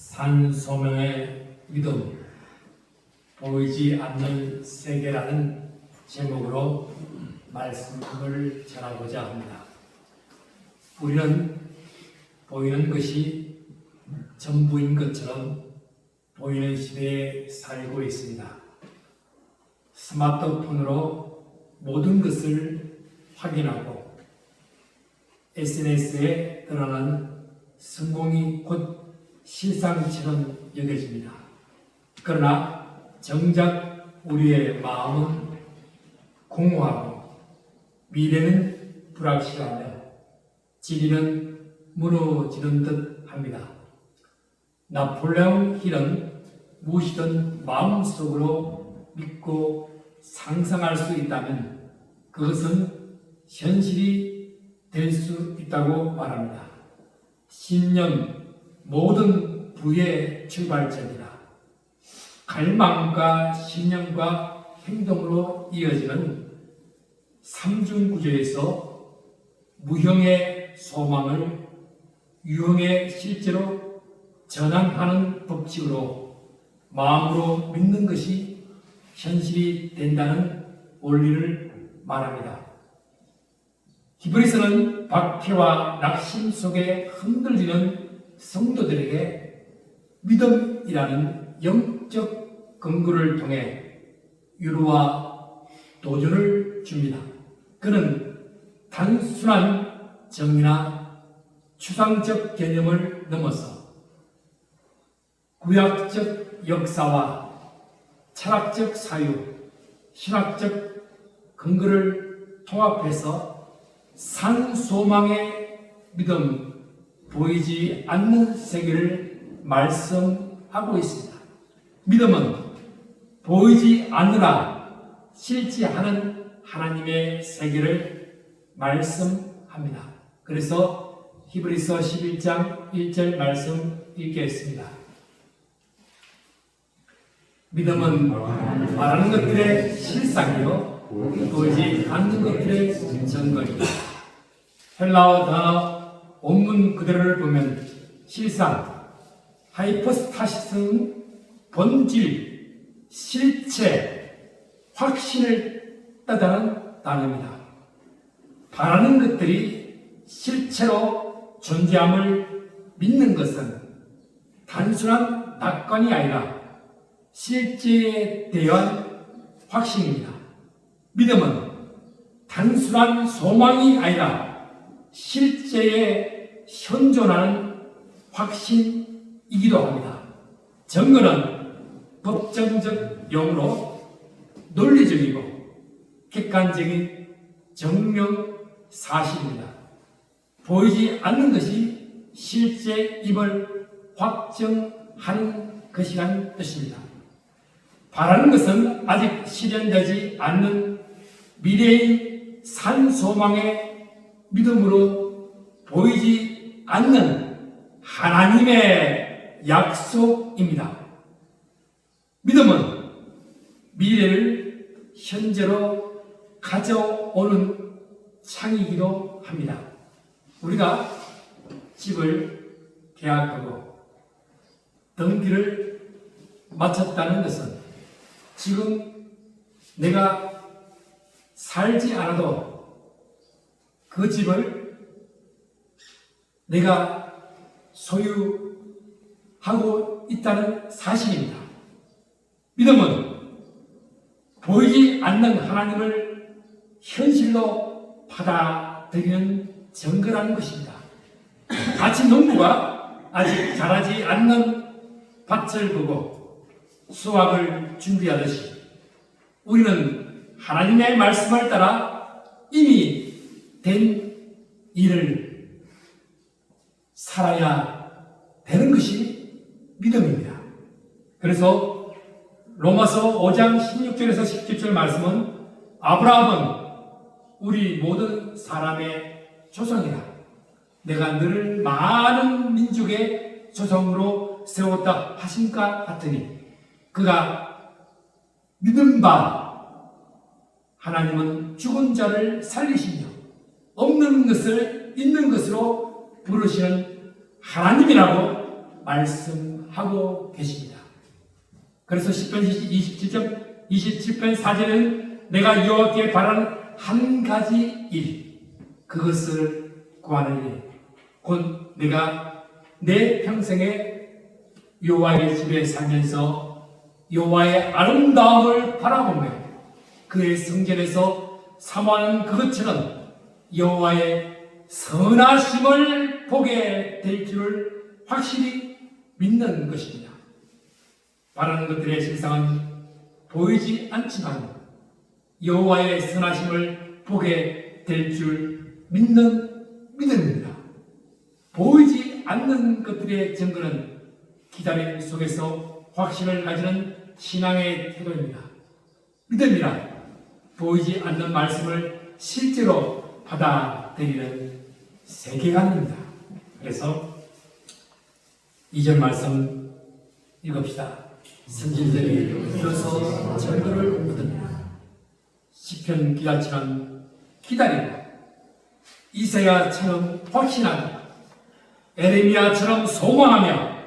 산소명의 믿음, 보이지 않는 세계라는 제목으로 말씀을 전하고자 합니다. 우리는 보이는 것이 전부인 것처럼 보이는 시대에 살고 있습니다. 스마트폰으로 모든 것을 확인하고 SNS에 드러나는 성공이 곧 실상처럼 여겨집니다. 그러나 정작 우리의 마음은 공허하고 미래는 불확실하며 진리는 무너지는 듯 합니다. 나폴레옹 힐은 무엇이든 마음속으로 믿고 상상할 수 있다면 그것은 현실이 될 수 있다고 말합니다. 신념, 모든 부의 출발점이다. 갈망과 신념과 행동으로 이어지는 삼중구조에서 무형의 소망을 유형의 실제로 전환하는 법칙으로 마음으로 믿는 것이 현실이 된다는 원리를 말합니다. 히브리서는 박해와 낙심 속에 흔들리는 성도들에게 믿음이라는 영적 근거를 통해 위로와 도전을 줍니다. 그는 단순한 정의나 추상적 개념을 넘어서 구약적 역사와 철학적 사유, 신학적 근거를 통합해서 산소망의 믿음, 보이지 않는 세계를 말씀하고 있습니다. 믿음은 보이지 않으나 실제하는 하나님의 세계를 말씀합니다. 그래서 히브리서 11장 1절 말씀 읽겠습니다. 믿음은 말하는 것들의 실상이요 보이지 않는 것들의 증거입니다. 헬라어 단어 원문 그대로를 보면 실상, 하이포스타시스는 본질, 실체, 확신을 뜻하는 단어입니다. 바라는 것들이 실체로 존재함을 믿는 것은 단순한 낙관이 아니라 실제에 대한 확신입니다. 믿음은 단순한 소망이 아니라 실제에 현존하는 확신이기도 합니다. 증거는 법정적 용어로 논리적이고 객관적인 증명 사실입니다. 보이지 않는 것이 실제임을 확정하는 것이라는 뜻입니다. 바라는 것은 아직 실현되지 않는 미래의 산소망의 믿음으로 보이지 않는 하나님의 약속입니다. 믿음은 미래를 현재로 가져오는 창이기도 합니다. 우리가 집을 계약하고 등기를 마쳤다는 것은 지금 내가 살지 않아도 그 집을 내가 소유하고 있다는 사실입니다. 믿음은 보이지 않는 하나님을 현실로 받아들이는 증거라는 것입니다. 마치 농부가 아직 자라지 않는 밭을 보고 수확을 준비하듯이 우리는 하나님의 말씀을 따라 이미 된 일을 살아야 되는 것이 믿음입니다. 그래서 로마서 5장 16절에서 17절 말씀은 아브라함은 우리 모든 사람의 조상이라 내가 너를 많은 민족의 조상으로 세웠다 하신가 같으니 그가 믿은 바 하나님은 죽은 자를 살리시며 없는 것을 있는 것으로 부르시는 하나님이라고 말씀하고 계십니다. 그래서 10편 27편 4절은 내가 여호와께 바라는 한 가지 일, 그것을 구하는 일, 곧 내가 내 평생에 여호와의 집에 살면서 여호와의 아름다움을 바라보며 그의 성전에서 사모하는 그것처럼 여호와의 선하심을 보게 될 줄을 확실히 믿는 것입니다. 바라는 것들의 실상은 보이지 않지만 여호와의 선하심을 보게 될 줄 믿는 믿음입니다. 보이지 않는 것들의 증거는 기다림 속에서 확신을 가지는 신앙의 태도입니다. 믿음이란 보이지 않는 말씀을 실제로 받아들이는 세계관입니다. 그래서 2절 말씀 읽읍시다. 선진들이 일어서 절거를 묻습니다. 시편 기자처럼 기다리고 이사야처럼 확신하고 에레미야처럼 소망하며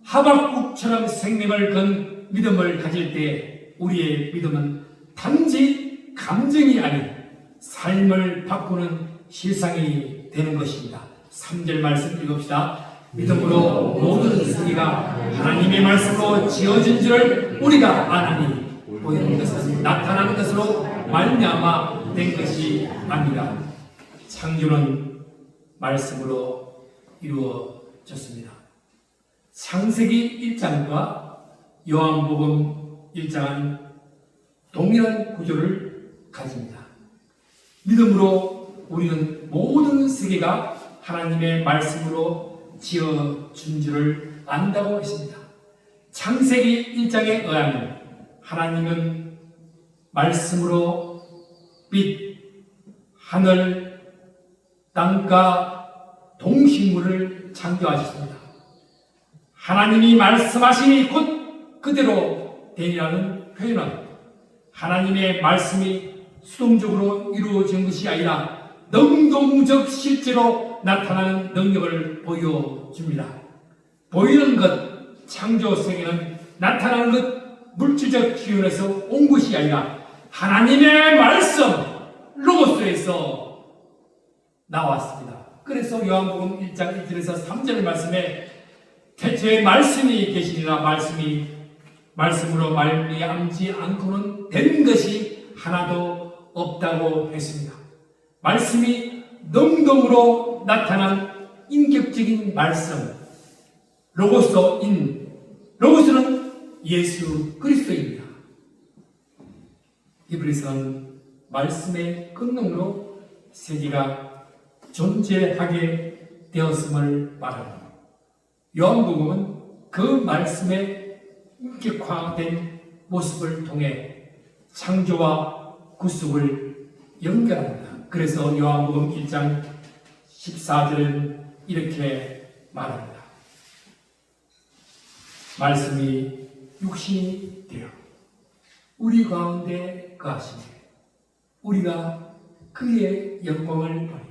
하박국처럼 생명을 건 믿음을 가질 때 우리의 믿음은 단지 감정이 아닌 삶을 바꾸는 실상이 되는 것입니다. 3절 말씀 읽읍시다. 믿음으로 모든 세계가 하나님의 말씀으로 지어진 줄을 우리가 아나니 보이는 것은 나타나는 것으로 말미암아 된 것이 아니라 창조는 말씀으로 이루어졌습니다. 창세기 1장과 요한복음 1장은 동일한 구조를 가집니다. 믿음으로 우리는 모든 세계가 하나님의 말씀으로 지어준 줄을 안다고 했습니다. 창세기 1장에 의하면 하나님은 말씀으로 빛, 하늘, 땅과 동식물을 창조하셨습니다. 하나님이 말씀하시니 곧 그대로 되리라는 표현은 하나님의 말씀이 수동적으로 이루어진 것이 아니라 능동적 실제로 나타나는 능력을 보여줍니다. 보이는 것, 창조 세계는 나타나는 것, 물질적 기운에서 온 것이 아니라 하나님의 말씀, 로고스에서 나왔습니다. 그래서 요한복음 1장 1절에서 3절 말씀에 태초에 말씀이 계시니라 말씀으로 말미암지 않고는 된 것이 하나도 없다고 했습니다. 말씀이 능동으로 나타난 인격적인 말씀, 로고스인, 로고스는 예수 그리스도입니다. 히브리서는 말씀의 권능으로 세계가 존재하게 되었음을 말합니다. 요한복음은 그 말씀의 인격화된 모습을 통해 창조와 구속을 연결합니다. 그래서 요한복음 1장 14절은 이렇게 말합니다. 말씀이 육신이 되어 우리 가운데 거하시니 우리가 그의 영광을 보니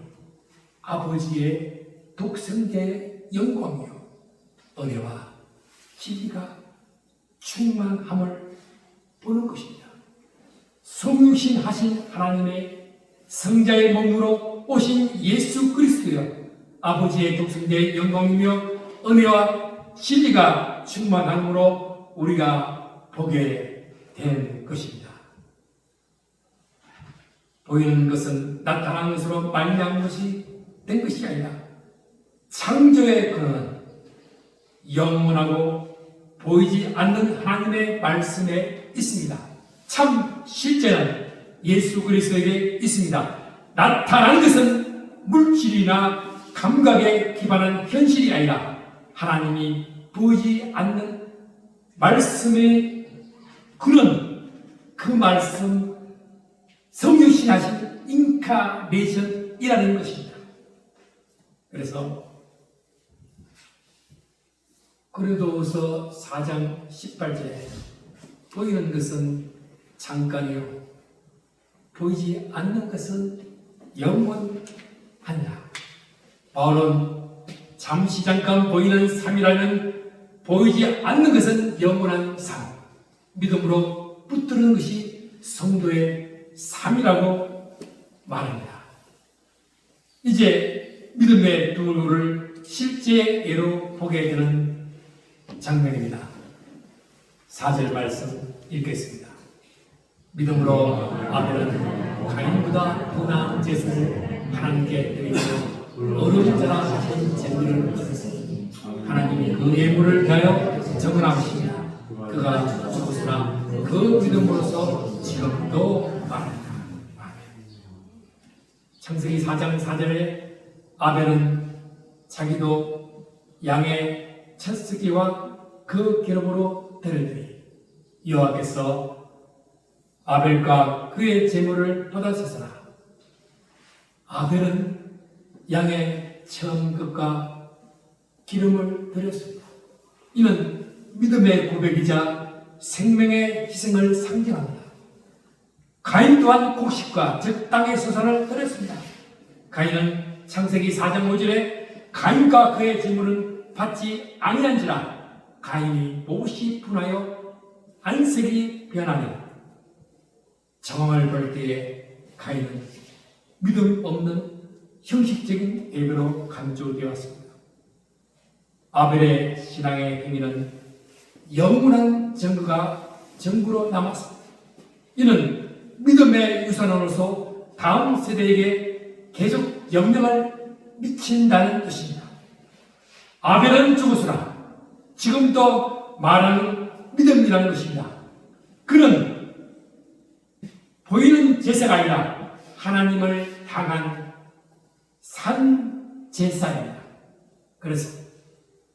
아버지의 독생자의 영광이요 은혜와 진리가 충만함을 보는 것입니다. 성육신하신 하나님의 성자의 몸으로 오신 예수 그리스도여 아버지의 독생자의 영광이며 은혜와 진리가 충만함으로 우리가 보게 된 것입니다. 보이는 것은 나타나는 것으로 말미암은 것이 된 것이 아니라 창조의 근원은 영원하고 보이지 않는 하나님의 말씀에 있습니다. 참 실제는 예수 그리스도에게 있습니다. 나타난 것은 물질이나 감각에 기반한 현실이 아니라 하나님이 보이지 않는 말씀의 근원, 그 말씀 성육신하신 인카네이션이라는 것입니다. 그래서 고린도후서 4장 18절에 보이는 것은 잠깐이요 보이지 않는 것은 영원하니라. 바울은 잠시 잠깐 보이는 삶이라면 보이지 않는 것은 영원한 삶, 믿음으로 붙드는 것이 성도의 삶이라고 말합니다. 이제 믿음의 도를 실제 예로 보게 되는 장면입니다. 4절 말씀 읽겠습니다. 믿음으로 아벨은 가인보다 보나 제사를 하나님께 드리며 어려운 자라 하신 제물을 드렸으니 하나님이 그 예물을 대하여 정언하십니다. 그가 죽었으나 그 믿음으로서 지금도 말합니다. 창세기 4장 4절에 아벨은 자기도 양의 첫 새끼와 그 기름으로 드렸더니 여호와께서 아벨과 그의 제물을 받았으나 아벨은 양의 처음 것과 기름을 드렸습니다. 이는 믿음의 고백이자 생명의 희생을 상징합니다. 가인 또한 곡식과 즉 땅의 소산을 드렸습니다. 가인은 창세기 4장 5절에 가인과 그의 제물은 받지 아니한지라 가인이 몹시 분하여 안색이 변하니 정황을 볼 때에 가인은 믿음 없는 형식적인 예배로 간주되어 왔습니다. 아벨의 신앙의 행위는 영원한 증거로 남았습니다. 이는 믿음의 유산으로서 다음 세대에게 계속 영향을 미친다는 뜻입니다. 아벨은 죽었으나 지금도 말하는 믿음이라는 것입니다. 그는 보이는 제사가 아니라 하나님을 향한 산 제사입니다. 그래서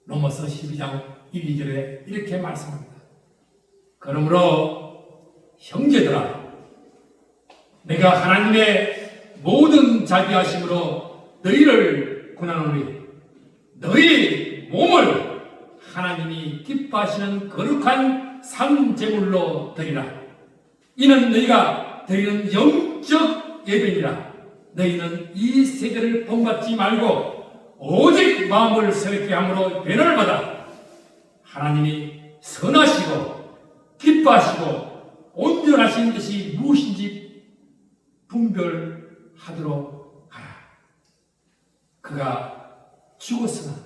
로마서 12장 1, 2절에 이렇게 말씀합니다. 그러므로 형제들아 내가 하나님의 모든 자비하심으로 너희를 권하노니 너희 몸을 하나님이 기뻐하시는 거룩한 상제물로 드리라. 이는 너희가 드리는 영적 예배니라. 너희는 이 세대를 본받지 말고 오직 마음을 새롭게 함으로 변화를 받아 하나님이 선하시고 기뻐하시고 온전하신 것이 무엇인지 분별하도록 하라. 그가 죽었으나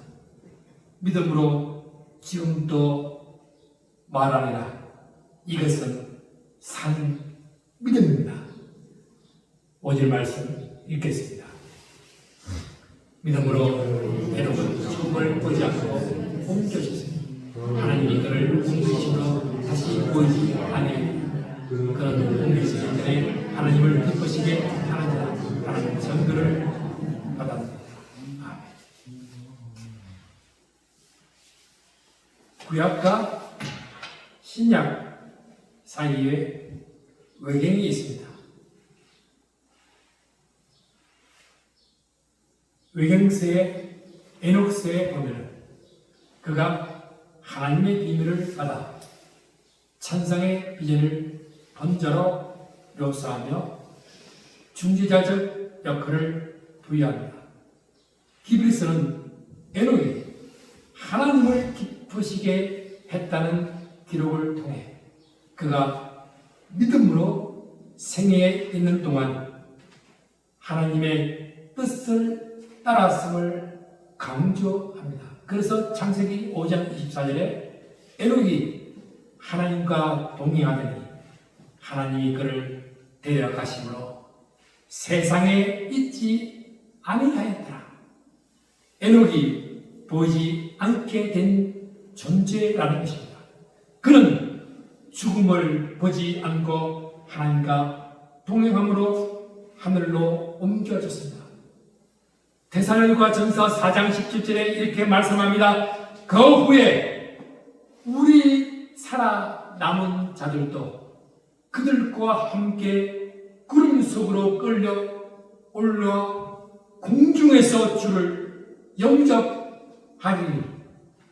믿음으로 지금도 말하리라. 이것은 산 믿음입니다. 5절 말씀 읽겠습니다. 믿음으로 여러분 죽음을 보지 않고 옮겨졌으니 하나님이 그를 옮기심으로 다시 보이지 아니하리라. 그는 옮기시기 전에 하나님을 기쁘시게 하는 자라 하나님 전도를 받았습니다. 아멘. 구약과 신약 사이에 외경이 있습니다. 외경서의 에녹서에 보면 그가 하나님의 비밀을 받아 천상의 비전을 번자로 묘사하며 중재자적 역할을 부여합니다. 히브리서는 에녹이 하나님을 기쁘시게 했다는 기록을 통해 그가 믿음으로 생애에 있는 동안 하나님의 뜻을 따랐음을 강조합니다. 그래서 창세기 5장 24절에 에녹이 하나님과 동행하더니 하나님이 그를 데려가심으로 세상에 있지 아니하였더라. 에녹이 보이지 않게 된 존재라는 것입니다. 그는 죽음을 보지 않고 하나님과 동행함으로 하늘로 옮겨졌습니다. 데살로니가 전서 4장 17절에 이렇게 말씀합니다. 그 후에 우리 살아남은 자들도 그들과 함께 구름 속으로 끌려 올라 공중에서 주를 영접하리니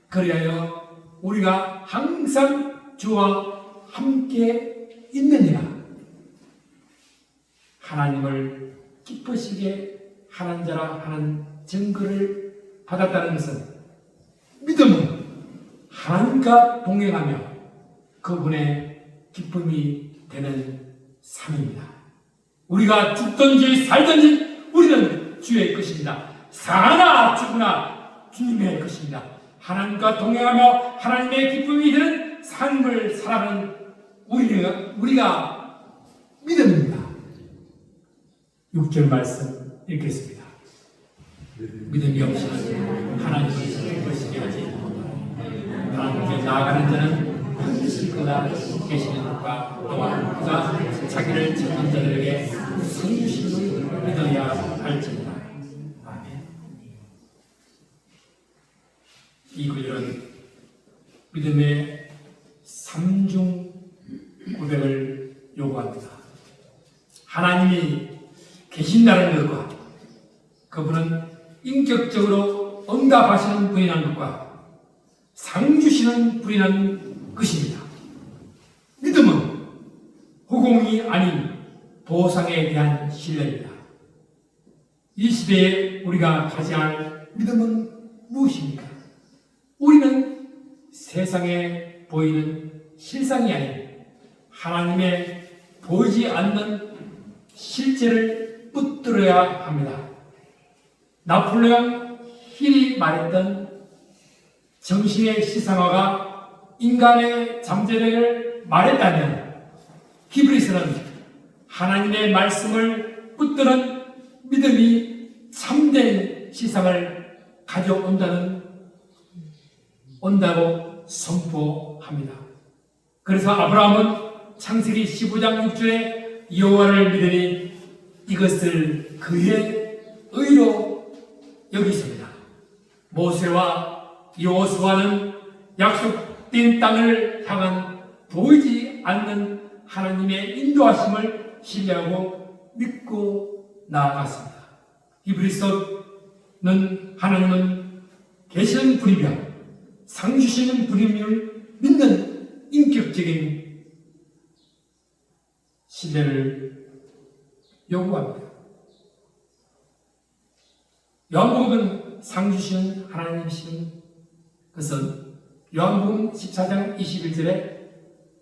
그리하여 우리가 항상 주와 함께 있느니라. 하나님을 기쁘시게 하는 자라 하는 증거를 받았다는 것은 믿음은 하나님과 동행하며 그분의 기쁨이 되는 삶입니다. 우리가 죽든지 살든지 우리는 주의 것입니다. 사나 죽으나 주님의 것입니다. 하나님과 동행하며 하나님의 기쁨이 되는 삶을 살아가는 우리가 믿음입니다. 6절 말씀 읽겠습니다. 믿음이 없이는 하나님을 기쁘시게 하지 못하노라. 하나님께 나아가는 자는 반드시 그가 계시는 것과 또한 그가 자기를 찾는 자들에게 상 주심을 믿어야 할지니라. 아멘. 이 구절은 믿음의 3중 고백을 요구합니다. 하나님이 계신다는 것과 그분은 인격적으로 응답하시는 분이라는 것과 상 주시는 분이라는 것입니다. 믿음은 후공이 아닌 보상에 대한 신뢰입니다. 이 시대에 우리가 가져야 할 믿음은 무엇입니까? 우리는 세상에 보이는 실상이 아닌 하나님의 보이지 않는 실제를 붙들어야 합니다. 나폴레옹 힐이 말했던 정신의 시상화가 인간의 잠재력을 말했다면 히브리서는 하나님의 말씀을 붙드는 믿음이 참된 시상을 온다고 선포합니다. 그래서 아브라함은 창세기 15장 6절에 여호와를 믿으니 이것을 그의 의로 여기십니다. 모세와 여호수아는 약속된 땅을 향한 보이지 않는 하나님의 인도하심을 신뢰하고 믿고 나아갔습니다. 히브리서는 하나님은 계시는 분이며 상 주시는 분임을 믿는 인격적인 신뢰를 요구합니다. 요한복음은 상 주시는 하나님이신 것은 요한복음 14장 21절에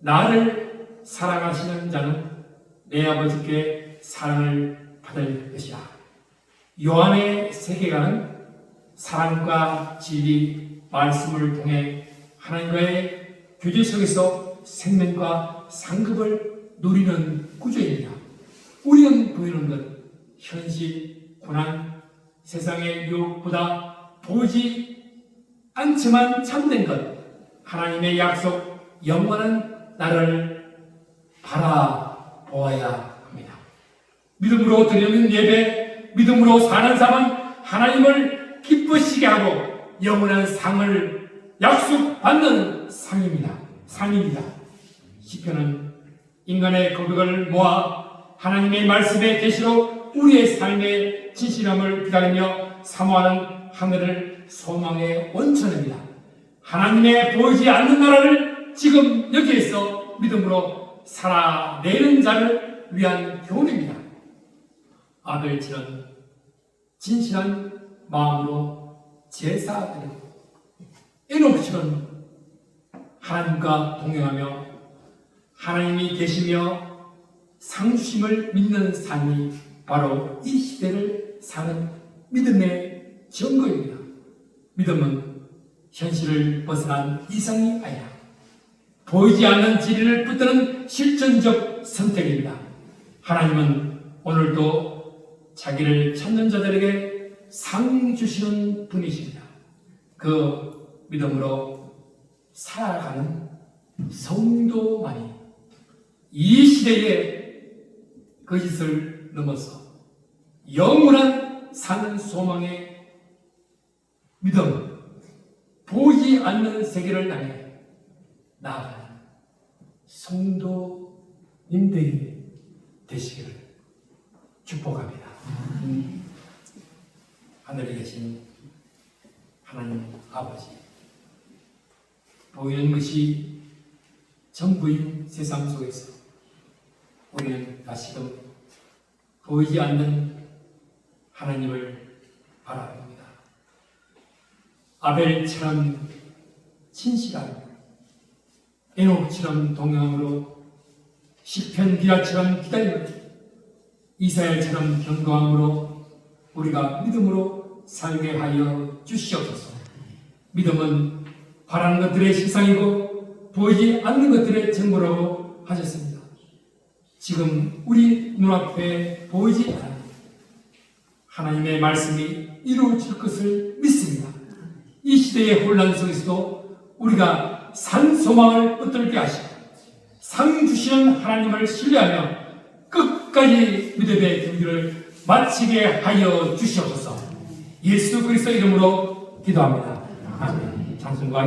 나를 사랑하시는 자는 내 아버지께 사랑을 받을 것이야. 요한의 세계관은 사랑과 진리, 말씀을 통해 하나님과의 교제 속에서 생명과 상급을 누리는 구조입니다. 우리는 보이는 것, 현실, 고난, 세상의 유혹보다 보이지 않지만 참된 것, 하나님의 약속, 영원한 나를 바라보아야 합니다. 믿음으로 드리는 예배, 믿음으로 사는 삶은 하나님을 기쁘시게 하고 영원한 상을 약속받는 삶입니다. 시편은 인간의 고백을 모아 하나님의 말씀의 계시로 우리의 삶의 진실함을 기다리며 사모하는 하늘을 소망의 원천입니다. 하나님의 보이지 않는 나라를 지금 여기에서 믿음으로 살아내는 자를 위한 교훈입니다. 아벨처럼 진실한 마음으로 제사드리고 에녹처럼 하나님과 동행하며 하나님이 계시며 상주심을 믿는 삶이 바로 이 시대를 사는 믿음의 증거입니다. 믿음은 현실을 벗어난 이상이 아니라 보이지 않는 진리를 붙드는 실천적 선택입니다. 하나님은 오늘도 자기를 찾는 자들에게 상 주시는 분이십니다. 그 믿음으로 살아가는 성도만이 이 시대의 거짓을 넘어서 영원한 사는 소망의 믿음, 보이지 않는 세계를 향해 나아가는 성도님들이 되시기를 축복합니다. 하늘에 계신 하나님 아버지, 보이는 것이 전부인 세상 속에서 우리는 다시금 보이지 않는 하나님을 바라봅니다. 아벨처럼 진실하고 에녹처럼 동행함으로 시편 기라처럼 기다림으로 이사야처럼 경고함으로 우리가 믿음으로 살게 하여 주시옵소서. 믿음은 바라는 것들의 실상이고 보이지 않는 것들의 증거라고 하셨습니다. 지금 우리 눈앞에 보이지 않는 하나님의 말씀이 이루어질 것을 믿습니다. 이 시대의 혼란 속에서도 우리가 산 소망을 붙들게 하시고 상 주시는 하나님을 신뢰하며 끝까지 믿음의 경기를 마치게 하여 주시옵소서. 예수 그리스도 이름으로 기도합니다. 아멘. 찬송가